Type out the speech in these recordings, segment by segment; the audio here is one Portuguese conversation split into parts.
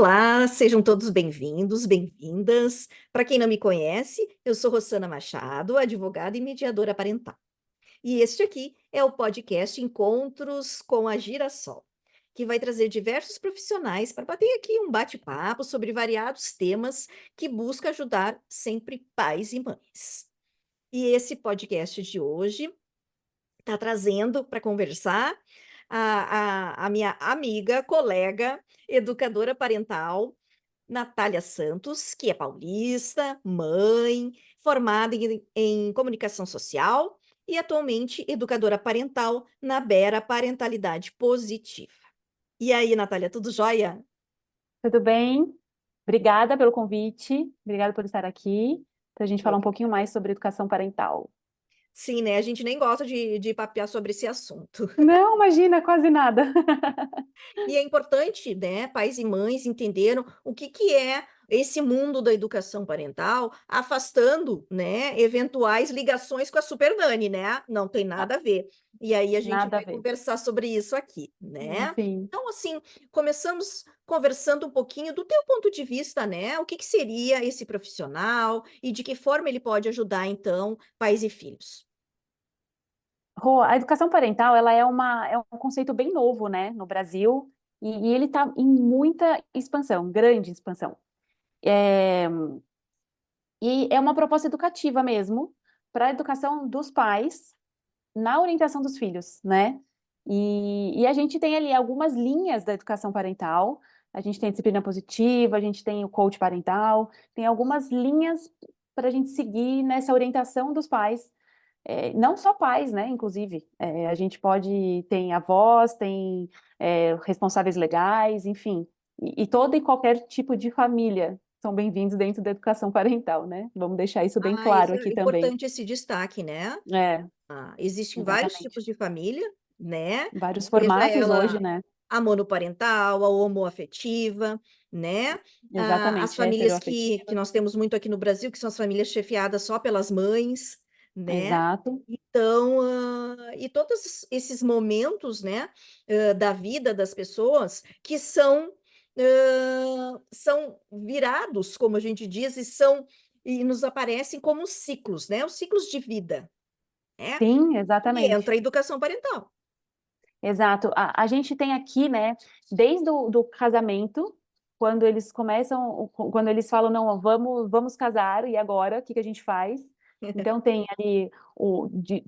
Olá, sejam todos bem-vindos, bem-vindas. Para quem não me conhece, eu sou Rossana Machado, advogada e mediadora parental. E este aqui é o podcast Encontros com a Girassol, que vai trazer diversos profissionais para bater aqui um bate-papo sobre variados temas que busca ajudar sempre pais e mães. E esse podcast de hoje está trazendo para conversar a minha amiga, colega, educadora parental, Natália Santos, que é paulista, mãe, formada em comunicação social e atualmente educadora parental na Bera Parentalidade Positiva. E aí, Natália, tudo jóia? Tudo bem? Obrigada pelo convite, obrigada por estar aqui, para a gente falar um pouquinho mais sobre educação parental. Sim, né? A gente nem gosta de papear sobre esse assunto. Não, imagina, quase nada. E é importante, né, pais e mães entenderam o que é esse mundo da educação parental, afastando, né, eventuais ligações com a Super Nani, né? Não tem Ah, nada a ver. E aí a gente nada a vai ver. conversar sobre isso aqui, né? Sim. Então, assim, começamos conversando um pouquinho do teu ponto de vista, né? O que seria esse profissional e de que forma ele pode ajudar, então, pais e filhos. Rô, a educação parental, ela é um conceito bem novo, né, no Brasil, e ele está em muita expansão, grande expansão. É, e é uma proposta educativa mesmo, para a educação dos pais na orientação dos filhos, né? E a gente tem ali algumas linhas da educação parental. A gente tem a disciplina positiva, a gente tem o coach parental, tem algumas linhas para a gente seguir nessa orientação dos pais. Não só pais, né? Inclusive, a gente pode tem avós, tem responsáveis legais, enfim, e todo e qualquer tipo de família são bem-vindos dentro da educação parental, né? Vamos deixar isso bem Ah, isso claro é aqui também. importante esse destaque, né? É, Existem vários tipos exatamente. de família, né? Vários Seja formatos hoje, ela né? a monoparental, a homoafetiva, né? As Exatamente, famílias que heteroafetiva. nós temos muito aqui no Brasil, que são as famílias chefiadas só pelas mães, né? Exato. Então, e todos esses momentos, né, da vida das pessoas que são virados, como a gente diz, e nos aparecem como ciclos, né? Os ciclos de vida, né? Sim, E exatamente. entra a educação parental. Exato. A gente tem aqui, né, desde o do casamento, quando eles começam, quando eles falam, não, vamos casar, e agora, o que que a gente faz? Então, tem ali,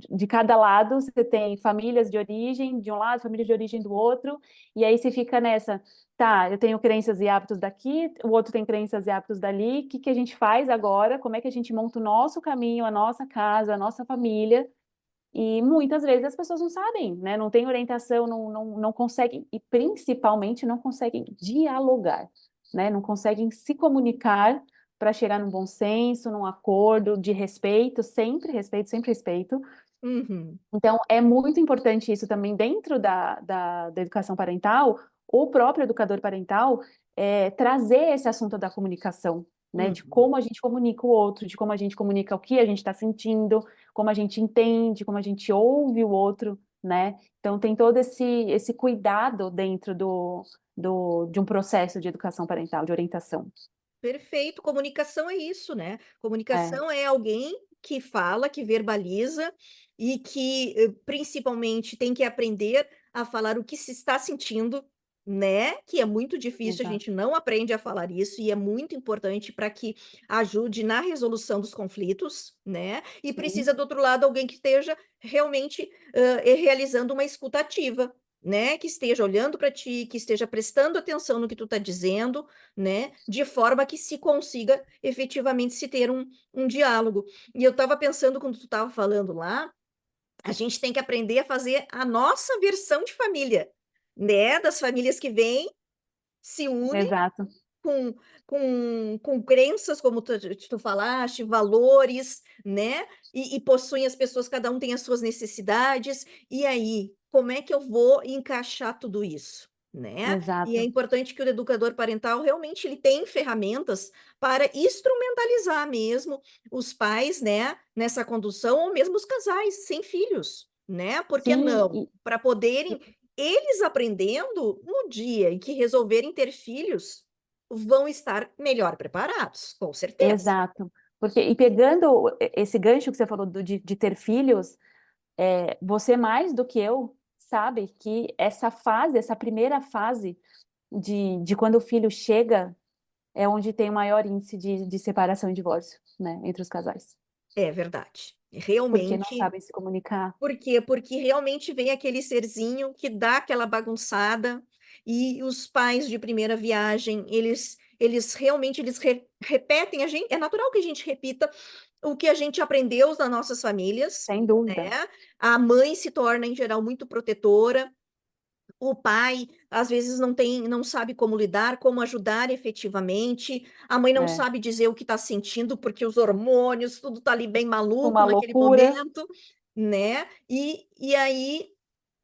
de cada lado, você tem famílias de origem de um lado, famílias de origem do outro, e aí você fica nessa, tá, eu tenho crenças e hábitos daqui, o outro tem crenças e hábitos dali, o que que a gente faz agora? Como é que a gente monta o nosso caminho, a nossa casa, a nossa família? E muitas vezes as pessoas não sabem, né? Não têm orientação, não conseguem, e principalmente não conseguem dialogar, né? Não conseguem se comunicar para chegar num bom senso, num acordo de respeito, sempre respeito. Uhum. Então, é muito importante isso também dentro da educação parental, o próprio educador parental trazer esse assunto da comunicação, né? De Uhum. como a gente comunica o outro, de como a gente comunica o que a gente está sentindo, como a gente entende, como a gente ouve o outro, né? Então, tem todo esse cuidado dentro de um processo de educação parental, de orientação. Perfeito. Comunicação é isso, né? É, Comunicação é alguém que fala, que verbaliza e que principalmente tem que aprender a falar o que se está sentindo, né? Que é muito difícil, a exato. gente não aprende a falar isso e é muito importante para que ajude na resolução dos conflitos, né? E precisa, Sim, do outro lado, alguém que esteja realmente realizando uma escuta ativa. Né, que esteja olhando para ti, que esteja prestando atenção no que tu está dizendo, né? De forma que se consiga efetivamente se ter um diálogo. E eu estava pensando, quando tu estava falando lá, a gente tem que aprender a fazer a nossa versão de família, né? Das famílias que vêm, se unem exato. com, com crenças, como tu falaste, valores, né? E possuem as pessoas, cada um tem as suas necessidades. E aí, como é que eu vou encaixar tudo isso? Né? E é Exato. importante que o educador parental realmente ele tem ferramentas para instrumentalizar mesmo os pais, né, nessa condução, ou mesmo os casais sem filhos, né? Por que Sim, não? Para poderem eles aprendendo no dia em que resolverem ter filhos, vão estar melhor preparados, com certeza. Exato. Porque, e pegando esse gancho que você falou de ter filhos, você mais do que eu sabe que essa fase, essa primeira fase de quando o filho chega é onde tem o maior índice de separação e divórcio, né, entre os casais. É verdade. Porque não Realmente. sabem se comunicar. Por quê? Porque realmente vem aquele serzinho que dá aquela bagunçada, e os pais de primeira viagem, eles realmente repetem, a gente é natural que a gente repita o que a gente aprendeu nas nossas famílias, Sem né. dúvida. A mãe se torna, em geral, muito protetora, o pai, às vezes, não sabe como lidar, como ajudar efetivamente, a mãe não É. sabe dizer o que está sentindo, porque os hormônios, tudo está ali bem maluco Uma naquele loucura. momento, né. E aí,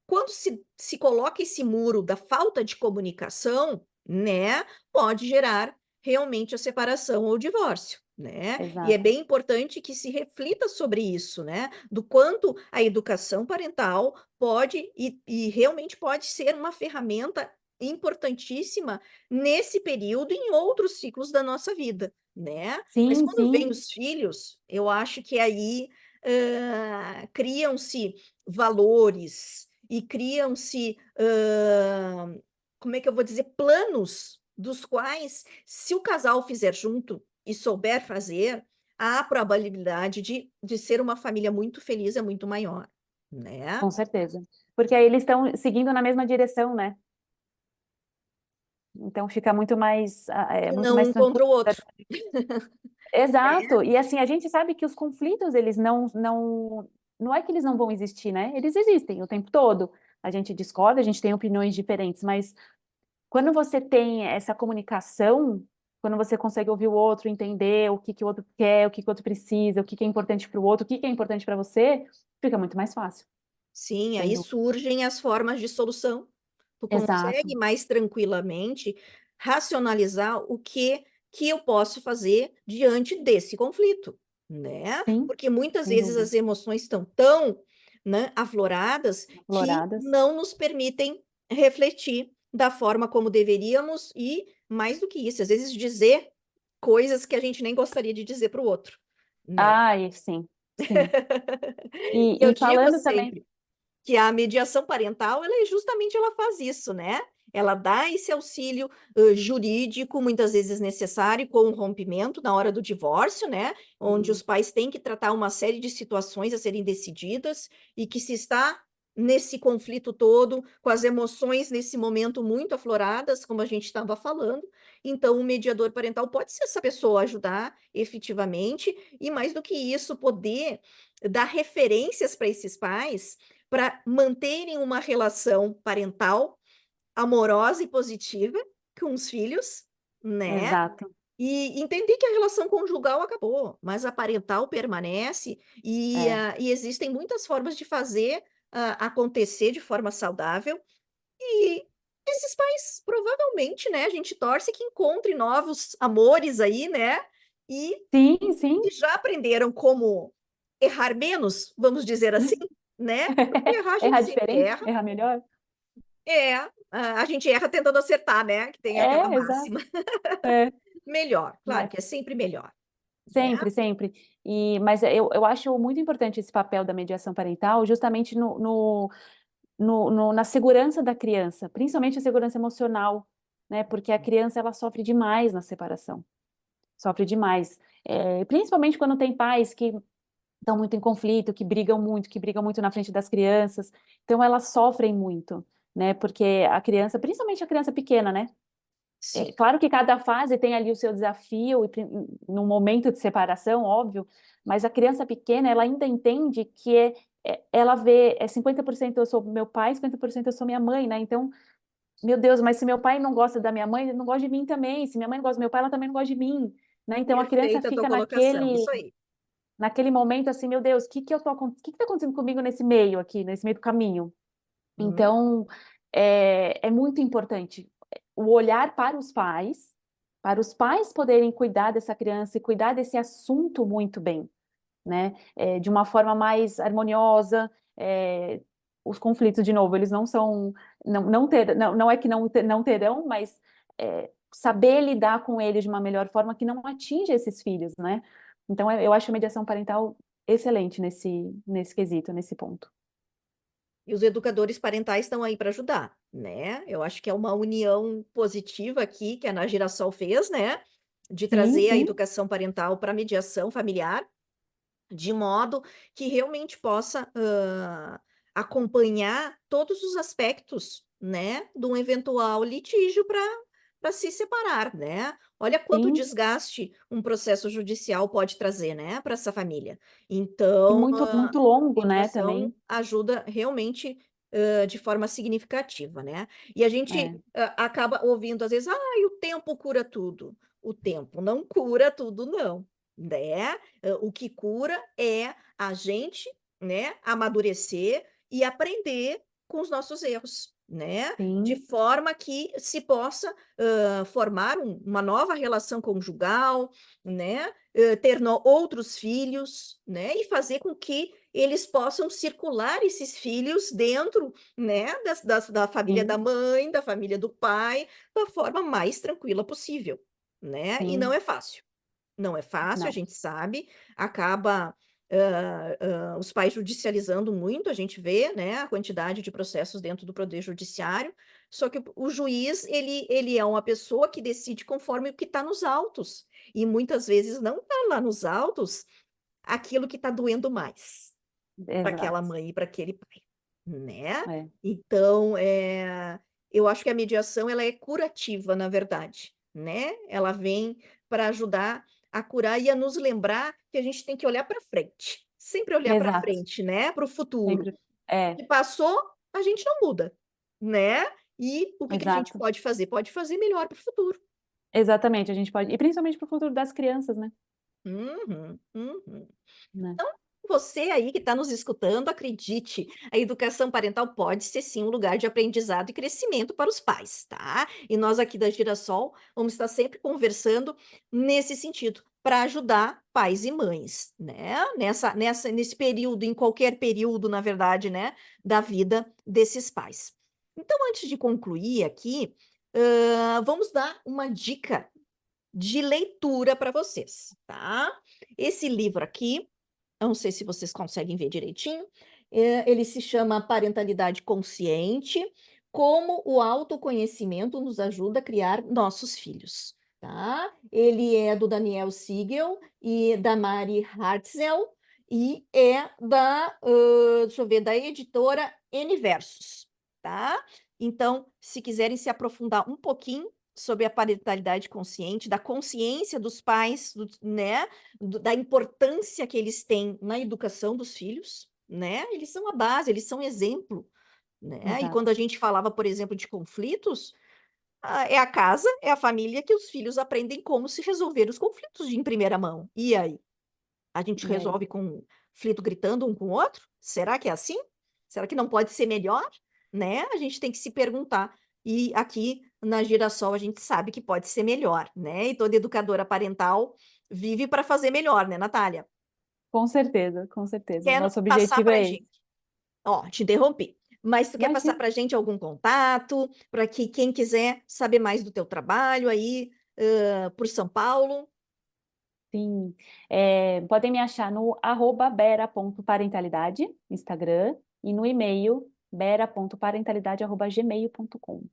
quando se coloca esse muro da falta de comunicação, né, pode gerar realmente a separação ou o divórcio, né. E é Exato. bem importante que se reflita sobre isso, né, do quanto a educação parental pode e realmente pode ser uma ferramenta importantíssima nesse período e em outros ciclos da nossa vida, né. Mas Sim, quando vem sim, os filhos, eu acho que aí, criam-se valores e criam-se, como é que eu vou dizer, planos dos quais, se o casal fizer junto e souber fazer, a probabilidade de ser uma família muito feliz é muito maior, né. com certeza. Porque aí eles estão seguindo na mesma direção, né? Então fica muito mais, E muito não mais um contra tranquilo. o outro, né. Exato. E assim, a gente sabe que os conflitos, eles não é que eles não vão existir, né? Eles existem o tempo todo. A gente discorda, a gente tem opiniões diferentes, mas quando você tem essa comunicação, quando você consegue ouvir o outro, entender o que que o outro quer, o que que o outro precisa, o que que é importante para o outro, o que que é importante para você, fica muito mais fácil, Sim, sem aí dúvida. surgem as formas de solução. Tu Exato. consegue mais tranquilamente racionalizar o que eu posso fazer diante desse conflito, né. Sim, Porque muitas sem vezes dúvida. as emoções estão tão, né, afloradas, que Afloradas. não nos permitem refletir da forma como deveríamos e, mais do que isso, às vezes dizer coisas que a gente nem gostaria de dizer para o outro, né. Ai, sim, sim. E eu E digo falando também, sempre que a mediação parental, ela é justamente ela faz isso, né. Ela dá esse auxílio, jurídico, muitas vezes necessário, com o rompimento na hora do divórcio, né, onde os pais têm que tratar uma série de situações a serem decididas, e que se está nesse conflito todo, com as emoções nesse momento muito afloradas, como a gente estava falando, então o mediador parental pode ser essa pessoa, ajudar efetivamente, e mais do que isso, poder dar referências para esses pais, para manterem uma relação parental amorosa e positiva com os filhos, né, exato, e entender que a relação conjugal acabou, mas a parental permanece, é. e existem muitas formas de fazer, acontecer de forma saudável, e esses pais provavelmente, né, a gente torce que encontrem novos amores aí, né, e Sim, sim. e já aprenderam como errar menos, vamos dizer assim, né, porque errar a gente Errar sempre diferente, erra. errar melhor. É, a gente erra tentando acertar, né, que tem aquela Exato. máxima. É. Melhor, claro Mas que é sempre melhor, né. sempre, sempre. Mas eu acho muito importante esse papel da mediação parental, justamente na segurança da criança, principalmente a segurança emocional, né, porque a criança ela sofre demais na separação, sofre demais. Principalmente quando tem pais que estão muito em conflito, que brigam muito na frente das crianças, então elas sofrem muito, né, porque a criança, principalmente a criança pequena, né, Sim, claro que cada fase tem ali o seu desafio, e no momento de separação, óbvio, mas a criança pequena, ela ainda entende que ela vê, 50% eu sou meu pai, 50% eu sou minha mãe, né, então, meu Deus, mas se meu pai não gosta da minha mãe, ele não gosta de mim também, se minha mãe não gosta do meu pai, ela também não gosta de mim, né, então a criança perfeita a tua fica colocação, isso aí. naquele momento assim, meu Deus, que está acontecendo comigo nesse meio aqui, nesse meio do caminho? Hum, Então, é muito importante o olhar para os pais poderem cuidar dessa criança e cuidar desse assunto muito bem, né, de uma forma mais harmoniosa, os conflitos, de novo, eles não são, não é que não terão, mas saber lidar com eles de uma melhor forma que não atinja esses filhos, né? Então, eu acho a mediação parental excelente nesse quesito, nesse ponto. E os educadores parentais estão aí para ajudar, né? Eu acho que é uma união positiva aqui que a Ana Girassol fez, né? De Sim, trazer a sim, educação parental para a mediação familiar, de modo que realmente possa acompanhar todos os aspectos, né, de um eventual litígio para se separar, né? Olha quanto sim. desgaste um processo judicial pode trazer, né, para essa família. E Então, muito, a muito longo, né, mediação também. ajuda realmente de forma significativa, né? E a gente É, acaba ouvindo às vezes, o tempo cura tudo. O tempo não cura tudo, não, né? O que cura é a gente, né, amadurecer e aprender com os nossos erros, né? De sim, forma que se possa formar uma nova relação conjugal, né? Ter outros filhos, né? E fazer com que eles possam circular esses filhos dentro, né, da família da sim, mãe, da família do pai, da forma mais tranquila possível, né? E não sim. é fácil. Não é fácil, a Não, gente sabe, acaba os pais judicializando muito, a gente vê, né, a quantidade de processos dentro do Poder Judiciário, só que o juiz, ele é uma pessoa que decide conforme o que está nos autos, e muitas vezes não está lá nos autos aquilo que está doendo mais para aquela exato. mãe e para aquele pai, né? É, Então, eu acho que a mediação ela é curativa, na verdade, né? Ela vem para ajudar a curar e a nos lembrar que a gente tem que olhar para frente, sempre olhar para exato. frente, né? Para o futuro. Sempre. É, O que passou, a gente não muda, né? E o que que a gente exato. pode fazer? Pode fazer melhor para o futuro. Exatamente, a gente pode. E principalmente para o futuro das crianças, né? Uhum, uhum. Né? Então, você aí que está nos escutando, acredite, a educação parental pode ser sim um lugar de aprendizado e crescimento para os pais, tá? E nós aqui da Girassol vamos estar sempre conversando nesse sentido, para ajudar pais e mães, né? Nesse período, em qualquer período, na verdade, né, da vida desses pais. Então, antes de concluir aqui, vamos dar uma dica de leitura para vocês, tá? Esse livro aqui eu não sei se vocês conseguem ver direitinho. Ele se chama Parentalidade Consciente, como o autoconhecimento nos ajuda a criar nossos filhos, tá? Ele é do Daniel Siegel e da Mari Hartzel e é deixa eu ver, da editora Universos, tá? Então, se quiserem se aprofundar um pouquinho sobre a parentalidade consciente, da consciência dos pais, né? Da importância que eles têm na educação dos filhos, né? Eles são a base, eles são exemplo, né? E quando Exato. a gente falava, por exemplo, de conflitos, é a casa, é a família que os filhos aprendem como se resolver os conflitos em primeira mão. E aí? A gente E aí? resolve com conflito gritando um com o outro? Será que é assim? Será que não pode ser melhor? Né? A gente tem que se perguntar. E aqui na Girassol a gente sabe que pode ser melhor, né? E toda educadora parental vive para fazer melhor, né, Natália? Com certeza, com certeza. Quer Nosso passar objetivo para a é esse. gente? Ó, te interrompi. Mas tu quer passar Imagina. para a gente algum contato para que quem quiser saber mais do teu trabalho aí por São Paulo? Sim. Podem me achar no @bera.parentalidade, Instagram, e no e-mail bera.parentalidade@gmail.com.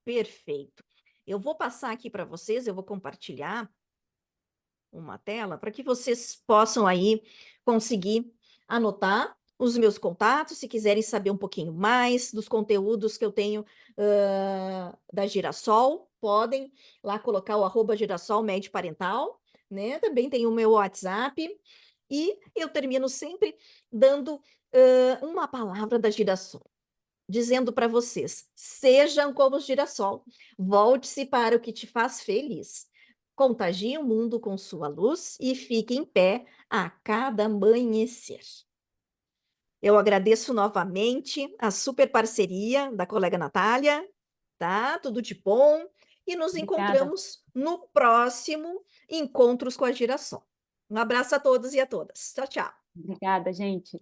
Perfeito. Eu vou passar aqui para vocês, eu vou compartilhar uma tela para que vocês possam aí conseguir anotar os meus contatos, se quiserem saber um pouquinho mais dos conteúdos que eu tenho da Girassol, podem lá colocar o @Girassol Médio Parental, né? Também tem o meu WhatsApp e eu termino sempre dando uma palavra da Girassol dizendo para vocês: sejam como o girassol, volte-se para o que te faz feliz. Contagie o mundo com sua luz e fique em pé a cada amanhecer. Eu agradeço novamente a super parceria da colega Natália, tá? Tudo de bom. E nos Obrigada. encontramos no próximo Encontros com a Girassol. Um abraço a todos e a todas. Tchau, tchau. Obrigada, gente.